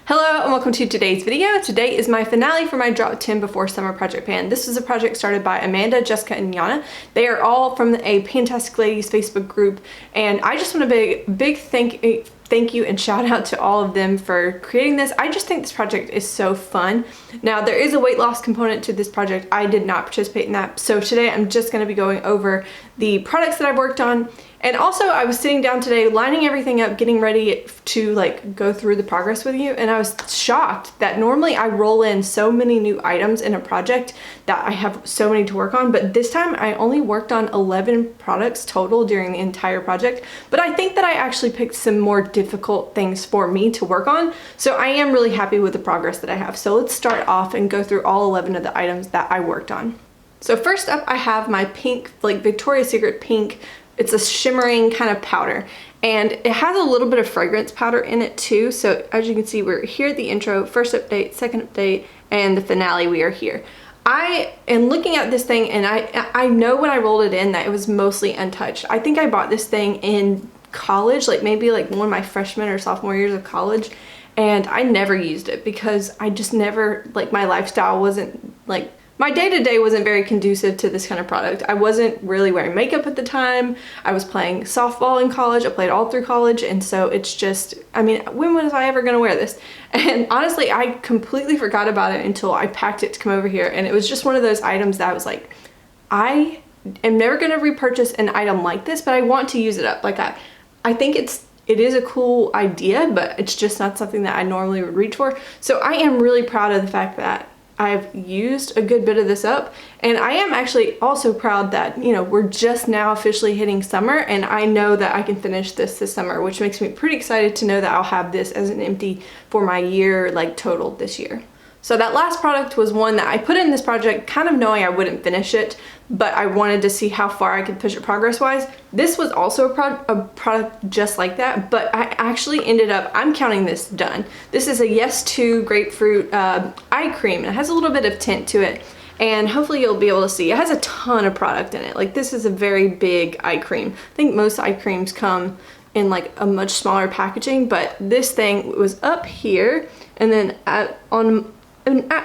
Hello and welcome to today's video. Today is my finale for my Drop 10 Before Summer project pan. This is a project started by Amanda, Jessica, and Jana. They are all from a Fantastic Ladies Facebook group, and I just want a big thank you and shout out to all of them for creating this. I just think this project is so fun. Now there is a weight loss component to this project. I did not participate in that. So today I'm just going to be going over the products that I've worked on. And also I was sitting down today lining everything up, getting ready to like go through the progress with you, and I was shocked that normally I roll in so many new items in a project that I have so many to work on, but this time I only worked on 11 products total during the entire project. But I think that I actually picked some more difficult things for me to work on, so I am really happy with the progress that I have. So let's start off and go through all 11 of the items that I worked on. So first up I have my pink, like Victoria's Secret pink. It's a shimmering kind of powder, and it has a little bit of fragrance powder in it too. So as you can see, we're here at the intro, first update, second update, and the finale. We are here. I am looking at this thing, and I know when I rolled it in that it was mostly untouched. I think I bought this thing in college, like maybe like one of my freshman or sophomore years of college, and I never used it because I just never, like, my lifestyle wasn't like, my day-to-day wasn't very conducive to this kind of product. I wasn't really wearing makeup at the time. I was playing softball in college. I played all through college, and so it's just, I mean, when was I ever gonna wear this? And honestly, I completely forgot about it until I packed it to come over here, and it was just one of those items that I was like, I am never gonna repurchase an item like this, but I want to use it up. Like, I think it is a cool idea, but it's just not something that I normally would reach for. So I am really proud of the fact that I've used a good bit of this up, and I am actually also proud that, you know, we're just now officially hitting summer, and I know that I can finish this summer, which makes me pretty excited to know that I'll have this as an empty for my year, like, total this year. So that last product was one that I put in this project kind of knowing I wouldn't finish it, but I wanted to see how far I could push it progress-wise. This was also a product just like that, but I actually ended up, I'm counting this done. This is a Yes To Grapefruit eye cream. It has a little bit of tint to it, and hopefully you'll be able to see. It has a ton of product in it. Like, this is a very big eye cream. I think most eye creams come in like a much smaller packaging, but this thing was up here, and then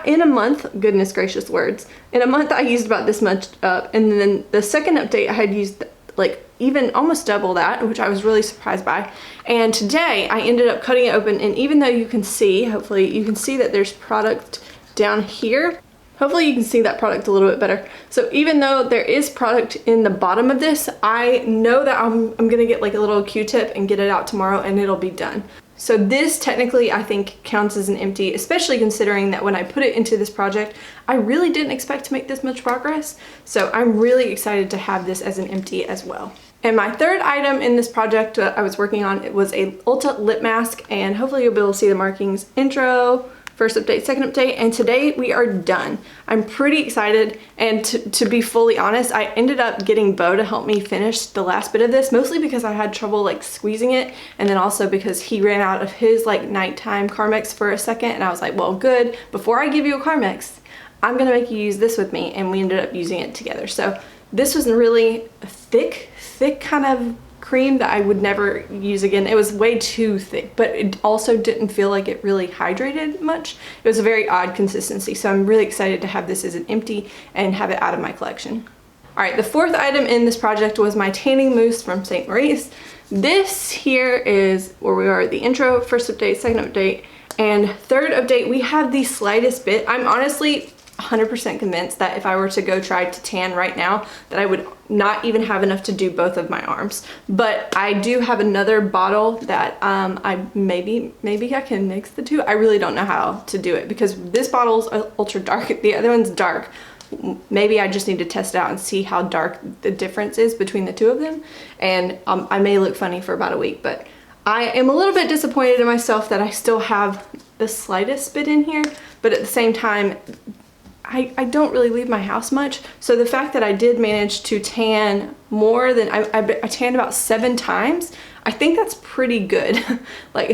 in a month, goodness gracious words, in a month I used about this much up, and then the second update I had used like even almost double that, which I was really surprised by. And today I ended up cutting it open, and even though you can see, hopefully you can see that there's product down here. Hopefully you can see that product a little bit better. So even though there is product in the bottom of this, I know that I'm gonna get like a little Q-tip and get it out tomorrow, and it'll be done. So this technically I think counts as an empty, especially considering that when I put it into this project, I really didn't expect to make this much progress. So I'm really excited to have this as an empty as well. And my third item in this project that I was working on, it was a Ulta lip mask, and hopefully you'll be able to see the markings. Intro, first update, second update, and today we are done. I'm pretty excited, and to be fully honest, I ended up getting Bo to help me finish the last bit of this, mostly because I had trouble like squeezing it, and then also because he ran out of his like nighttime Carmex for a second, and I was like, well, good, before I give you a Carmex, I'm gonna make you use this with me, and we ended up using it together. So this was really a thick kind of cream that I would never use again. It was way too thick, but it also didn't feel like it really hydrated much. It was a very odd consistency, so I'm really excited to have this as an empty and have it out of my collection. All right, the fourth item in this project was my tanning mousse from St. Maurice. This here is where we are at the intro, first update, second update, and third update. We have the slightest bit. I'm honestly 100% convinced that if I were to go try to tan right now, that I would not even have enough to do both of my arms. But I do have another bottle that I maybe I can mix the two. I really don't know how to do it because this bottle's ultra dark, the other one's dark. Maybe I just need to test it out and see how dark the difference is between the two of them, and I may look funny for about a week, but I am a little bit disappointed in myself that I still have the slightest bit in here, but at the same time I don't really leave my house much, so the fact that I did manage to tan more than I tanned about 7 times, I think that's pretty good. like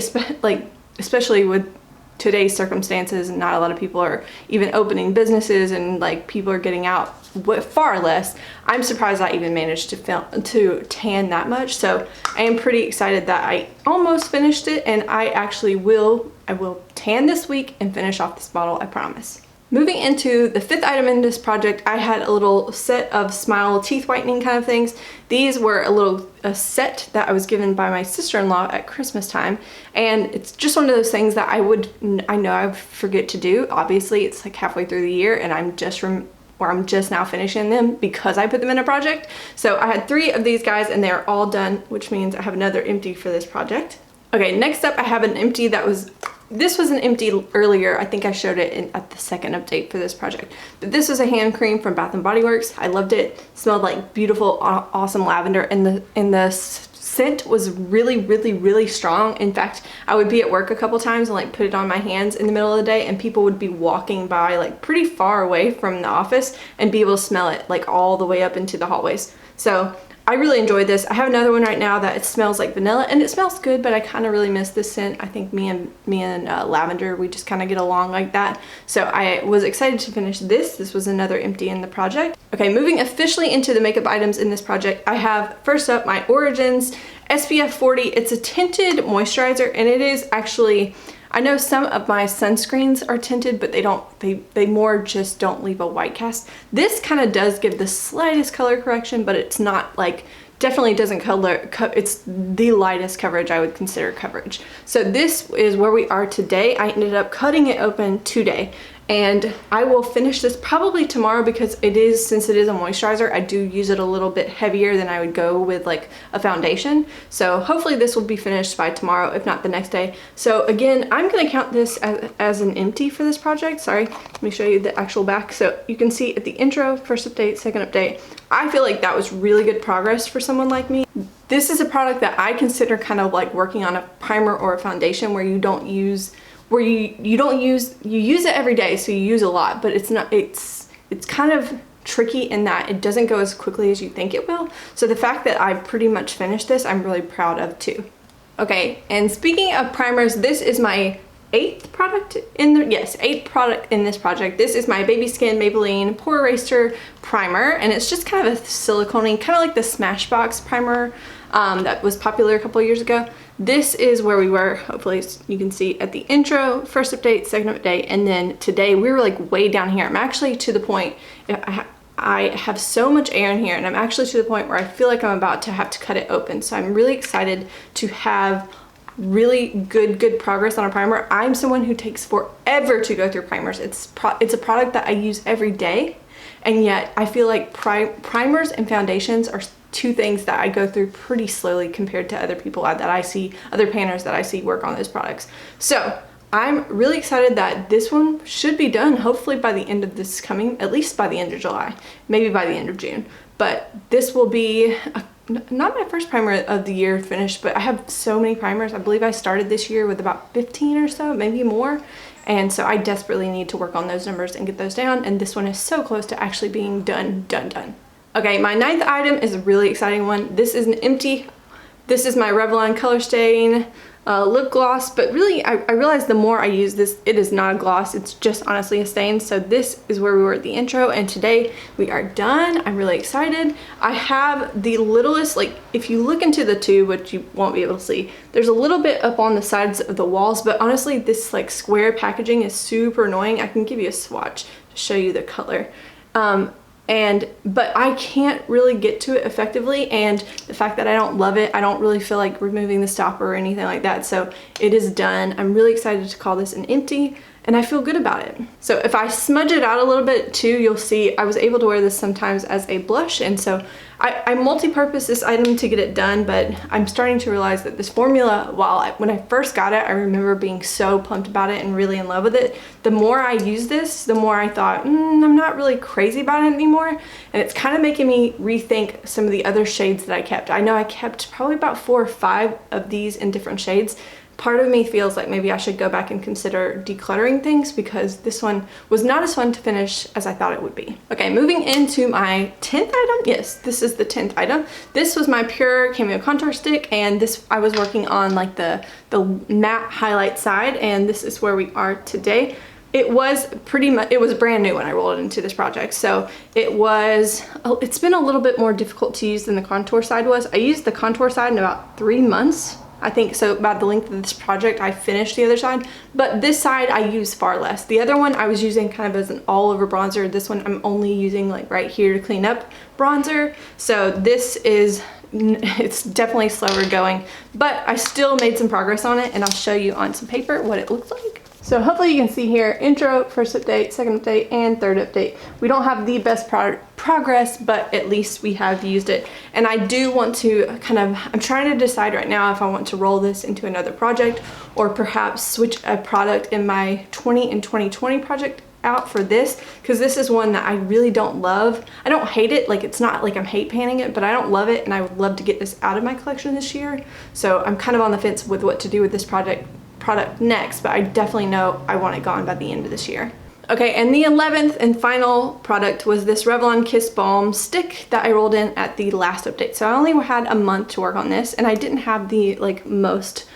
especially with today's circumstances, and not a lot of people are even opening businesses, and like people are getting out far less. I'm surprised I even managed to tan that much. So I am pretty excited that I almost finished it, and I will tan this week and finish off this bottle, I promise. Moving into the 5th item in this project, I had a little set of Smile teeth whitening kind of things. These were a set that I was given by my sister-in-law at Christmas time, and it's just one of those things that I know I forget to do. Obviously, it's like halfway through the year, and I'm just now finishing them because I put them in a project. So I had 3 of these guys, and they're all done, which means I have another empty for this project. Okay, next up I have an empty this was an empty earlier. I think I showed it at the second update for this project. But this was a hand cream from Bath & Body Works. I loved it. It smelled like beautiful, awesome lavender, and the scent was really, really, really strong. In fact, I would be at work a couple times and like put it on my hands in the middle of the day, and people would be walking by like pretty far away from the office and be able to smell it like all the way up into the hallways. So I really enjoyed this. I have another one right now that it smells like vanilla, and it smells good, but I kind of really miss this scent. I think me and lavender, we just kind of get along like that. So I was excited to finish this. This was another empty in the project. Okay, moving officially into the makeup items in this project, I have first up my Origins SPF 40. It's a tinted moisturizer, and it is actually, I know some of my sunscreens are tinted, but they more just don't leave a white cast. This kind of does give the slightest color correction, but it's not like, definitely doesn't it's the lightest coverage I would consider coverage. So this is where we are today. I ended up cutting it open today, and I will finish this probably tomorrow because since it is a moisturizer, I do use it a little bit heavier than I would go with like a foundation. So hopefully this will be finished by tomorrow, if not the next day. So again, I'm gonna count this as an empty for this project. Sorry, let me show you the actual back. So you can see at the intro, first update, second update, I feel like that was really good progress for someone like me. This is a product that I consider kind of like working on a primer or a foundation where you use it every day, so you use a lot, but it's kind of tricky in that it doesn't go as quickly as you think it will. So the fact that I pretty much finished this, I'm really proud of too. Okay, and speaking of primers, this is my 8th product in this project. This is my Baby Skin Maybelline Pore Eraser Primer, and it's just kind of a silicone-y, kind of like the Smashbox primer that was popular a couple years ago. This is where we were, hopefully you can see at the intro, first update, second update, and then today we were like way down here. I'm actually to the point, I have so much air in here, and I'm actually to the point where I feel like I'm about to have to cut it open. So I'm really excited to have really good progress on a primer. I'm someone who takes forever to go through primers. It's a product that I use every day, and yet I feel like primers and foundations are 2 things that I go through pretty slowly compared to other people that I see, other painters that I see work on those products. So I'm really excited that this one should be done hopefully by the end of this at least by the end of July, maybe by the end of June. But this will be not my first primer of the year finished, but I have so many primers. I believe I started this year with about 15 or so, maybe more. And so I desperately need to work on those numbers and get those down. And this one is so close to actually being done. Okay, my 9th item is a really exciting one. This is an empty. This is my Revlon Color Stain lip gloss, but really I realized the more I use this, it is not a gloss, it's just honestly a stain. So this is where we were at the intro, and today we are done. I'm really excited. I have the littlest, like if you look into the tube, which you won't be able to see, there's a little bit up on the sides of the walls, but honestly this like square packaging is super annoying. I can give you a swatch to show you the color. But I can't really get to it effectively, and the fact that I don't love it, I don't really feel like removing the stopper or anything like that. So it is done. I'm really excited to call this an empty, and I feel good about it. So if I smudge it out a little bit too, you'll see I was able to wear this sometimes as a blush, and so I multi-purpose this item to get it done, but I'm starting to realize that this formula, when I first got it, I remember being so pumped about it and really in love with it. The more I use this, the more I thought, I'm not really crazy about it anymore, and it's kind of making me rethink some of the other shades that I kept. I know I kept probably about 4 or 5 of these in different shades. Part of me feels like maybe I should go back and consider decluttering things because this one was not as fun to finish as I thought it would be. Okay, moving into my 10th item. Yes, this is the 10th item. This was my Pure Cameo Contour Stick, and this I was working on like the matte highlight side, and this is where we are today. It was brand new when I rolled into this project, so it's been a little bit more difficult to use than the contour side was. I used the contour side in about 3 months. I think so about the length of this project I finished the other side, but this side I use far less. The other one I was using kind of as an all over bronzer. This one I'm only using like right here to clean up bronzer. So this is, it's definitely slower going, but I still made some progress on it, and I'll show you on some paper what it looks like. So hopefully you can see here, intro, first update, second update, and third update. We don't have the best progress, but at least we have used it. And I do want to I'm trying to decide right now if I want to roll this into another project, or perhaps switch a product in my 20 and 2020 project out for this, because this is one that I really don't love. I don't hate it, like it's not like I'm hate panning it, but I don't love it, and I would love to get this out of my collection this year. So I'm kind of on the fence with what to do with this product next, but I definitely know I want it gone by the end of this year. Okay, and the 11th and final product was this Revlon Kiss Balm stick that I rolled in at the last update. So I only had a month to work on this, and I didn't have the most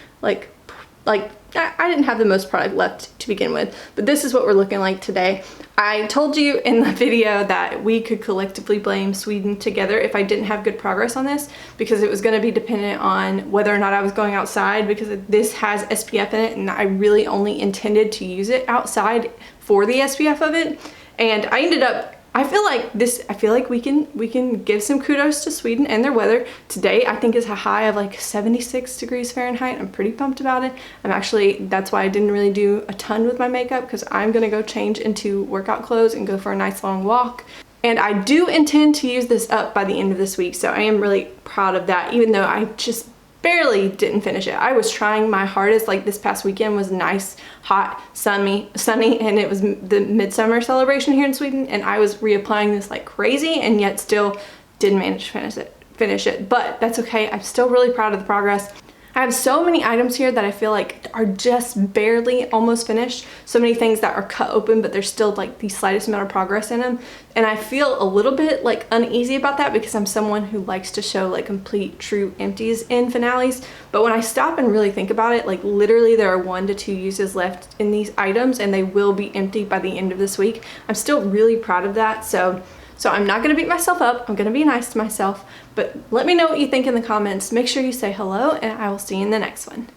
I didn't have the most product left to begin with, but this is what we're looking like today. I told you in the video that we could collectively blame Sweden together if I didn't have good progress on this, because it was going to be dependent on whether or not I was going outside, because this has SPF in it, and I really only intended to use it outside for the SPF of it. And I ended up, I feel like we can give some kudos to Sweden and their weather. Today I think is a high of like 76 degrees Fahrenheit. I'm pretty pumped about it. That's why I didn't really do a ton with my makeup, because I'm gonna go change into workout clothes and go for a nice long walk. And I do intend to use this up by the end of this week, so I am really proud of that, even though I just barely didn't finish it. I was trying my hardest. Like this past weekend was nice, hot, sunny, and it was the midsummer celebration here in Sweden, and I was reapplying this like crazy, and yet still didn't manage to finish it. But that's okay. I'm still really proud of the progress. I have so many items here that I feel like are just barely almost finished. So many things that are cut open, but there's still like the slightest amount of progress in them. And I feel a little bit like uneasy about that, because I'm someone who likes to show like complete true empties in finales. But when I stop and really think about it, like literally there are 1 to 2 uses left in these items, and they will be empty by the end of this week. I'm still really proud of that. So I'm not gonna beat myself up. I'm gonna be nice to myself, but let me know what you think in the comments. Make sure you say hello, and I will see you in the next one.